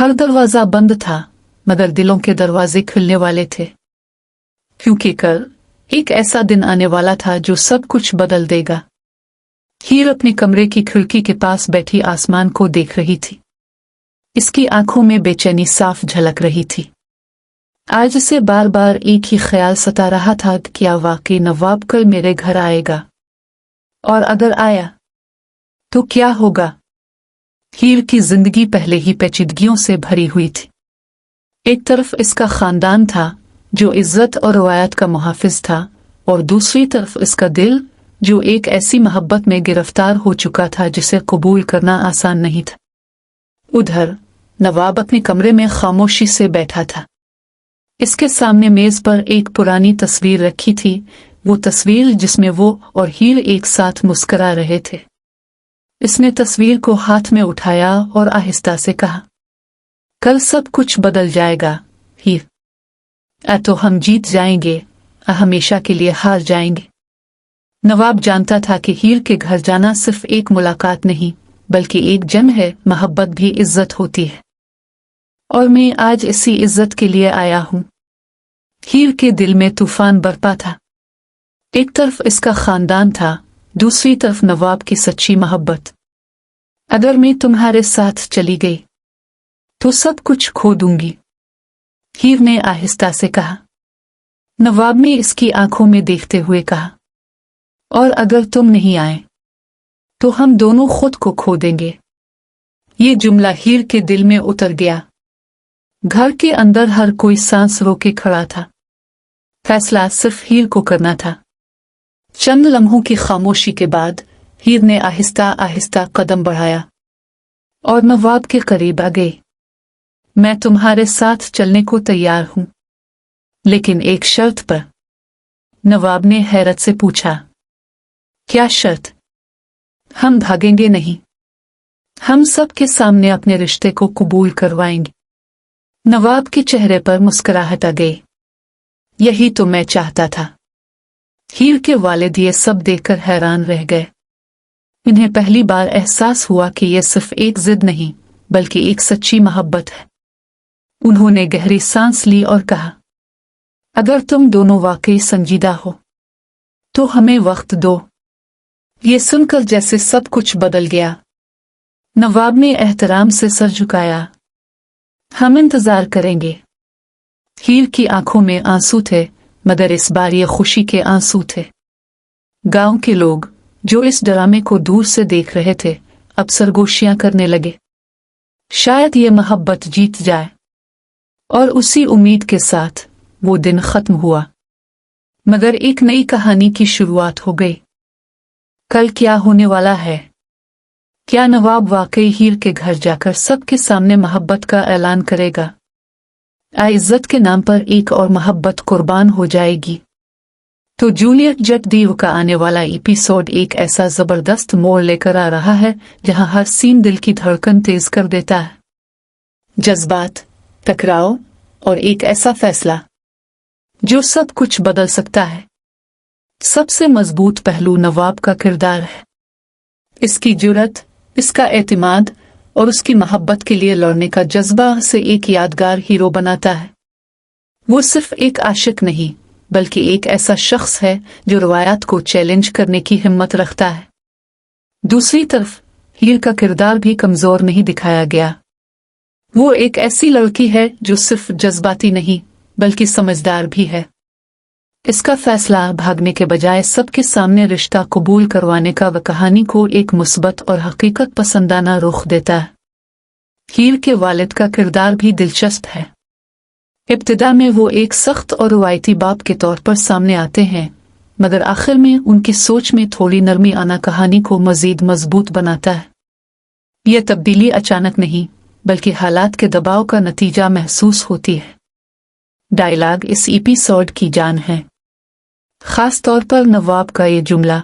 हर दरवाजा बंद था, मगर दिलों के दरवाजे खुलने वाले थे, क्योंकि कल एक ऐसा दिन आने वाला था जो सब कुछ बदल देगा। हीर अपने कमरे की खिड़की के पास बैठी आसमान को देख रही थी। इसकी आंखों में बेचैनी साफ झलक रही थी। आज से बार बार एक ही ख्याल सता रहा था कि क्या वाकई नवाब कल मेरे घर आएगा, और अगर आया तो क्या होगा। हीर की जिंदगी पहले ही पेचीदगियों से भरी हुई थी। एक तरफ इसका खानदान था जो इज्जत और रवायत का मुहाफिज था, और दूसरी तरफ इसका दिल जो एक ऐसी मोहब्बत में गिरफ्तार हो चुका था जिसे कबूल करना आसान नहीं था। उधर नवाब अपने कमरे में खामोशी से बैठा था। इसके सामने मेज पर एक पुरानी तस्वीर रखी थी, वो तस्वीर जिसमें वो और हीर एक साथ मुस्कुरा रहे थे। इसने तस्वीर को हाथ में उठाया और आहिस्ता से कहा, कल सब कुछ बदल जाएगा हीर। तो हम जीत जाएंगे, हमेशा के लिए हार जाएंगे। नवाब जानता था कि हीर के घर जाना सिर्फ एक मुलाकात नहीं, बल्कि एक जंग है। मोहब्बत भी इज्जत होती है, और मैं आज इसी इज्जत के लिए आया हूं। हीर के दिल में तूफान बरपा था। एक तरफ इसका खानदान था, दूसरी तरफ नवाब की सच्ची मोहब्बत। अगर मैं तुम्हारे साथ चली गई तो सब कुछ खो दूंगी, हीर ने आहिस्ता से कहा। नवाब ने इसकी आंखों में देखते हुए कहा, और अगर तुम नहीं आए तो हम दोनों खुद को खो देंगे। ये जुमला हीर के दिल में उतर गया। घर के अंदर हर कोई सांस रोके खड़ा था। फैसला सिर्फ हीर को करना था। चंद लम्हों की खामोशी के बाद हीर ने आहिस्ता आहिस्ता कदम बढ़ाया और नवाब के करीब आ गई। मैं तुम्हारे साथ चलने को तैयार हूं, लेकिन एक शर्त पर। नवाब ने हैरत से पूछा, क्या शर्त? हम भागेंगे नहीं, हम सब के सामने अपने रिश्ते को कबूल करवाएंगे। नवाब के चेहरे पर मुस्कुराहट आ गई। यही तो मैं चाहता था। हीर के वालिद ये सब देखकर हैरान रह गए। इन्हें पहली बार एहसास हुआ कि यह सिर्फ एक जिद नहीं, बल्कि एक सच्ची मोहब्बत है। उन्होंने गहरी सांस ली और कहा, अगर तुम दोनों वाकई संजीदा हो तो हमें वक्त दो। ये सुनकर जैसे सब कुछ बदल गया। नवाब ने एहतराम से सर झुकाया। हम इंतजार करेंगे। हीर की आंखों में आंसू थे, मगर इस बार ये खुशी के आंसू थे। गांव के लोग जो इस ड्रामे को दूर से देख रहे थे, अब सरगोशियां करने लगे। शायद ये मोहब्बत जीत जाए। और उसी उम्मीद के साथ वो दिन खत्म हुआ। मगर एक नई कहानी की शुरुआत हो गई। कल क्या होने वाला है? क्या नवाब वाकई हीर के घर जाकर सबके सामने मोहब्बत का ऐलान करेगा? इज्जत के नाम पर एक और मोहब्बत कुर्बान हो जाएगी? तो जूलियट जगदीव का आने वाला एपिसोड एक ऐसा जबरदस्त मोड़ लेकर आ रहा है जहां हर सीन दिल की धड़कन तेज कर देता है। जज्बात, टकराव और एक ऐसा फैसला जो सब कुछ बदल सकता है। सबसे मजबूत पहलू नवाब का किरदार है। इसकी जुर्रत, इसका एतमाद और उसकी मोहब्बत के लिए लड़ने का जज्बा से एक यादगार हीरो बनाता है। वो सिर्फ एक आशिक नहीं, बल्कि एक ऐसा शख्स है जो रवायत को चैलेंज करने की हिम्मत रखता है। दूसरी तरफ हीर का किरदार भी कमजोर नहीं दिखाया गया। वो एक ऐसी लड़की है जो सिर्फ जज्बाती नहीं, बल्कि समझदार भी है। इसका फैसला भागने के बजाय सबके सामने रिश्ता कबूल करवाने का वह कहानी को एक मुस्बत और हकीकत पसंदाना रुख देता है। हीर के वालिद का किरदार भी दिलचस्प है। इब्तिदा में वो एक सख्त और रवायती बाप के तौर पर सामने आते हैं, मगर आखिर में उनकी सोच में थोड़ी नरमी आना कहानी को मजीद मजबूत बनाता है। यह तब्दीली अचानक नहीं, बल्कि हालात के दबाव का नतीजा महसूस होती है। डायलॉग इस एपिसोड की जान है, खास तौर पर नवाब का ये जुमला।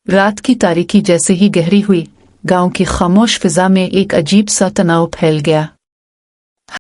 रात की तारीकी जैसे ही गहरी हुई, गांव की खामोश फिजा में एक अजीब सा तनाव फैल गया।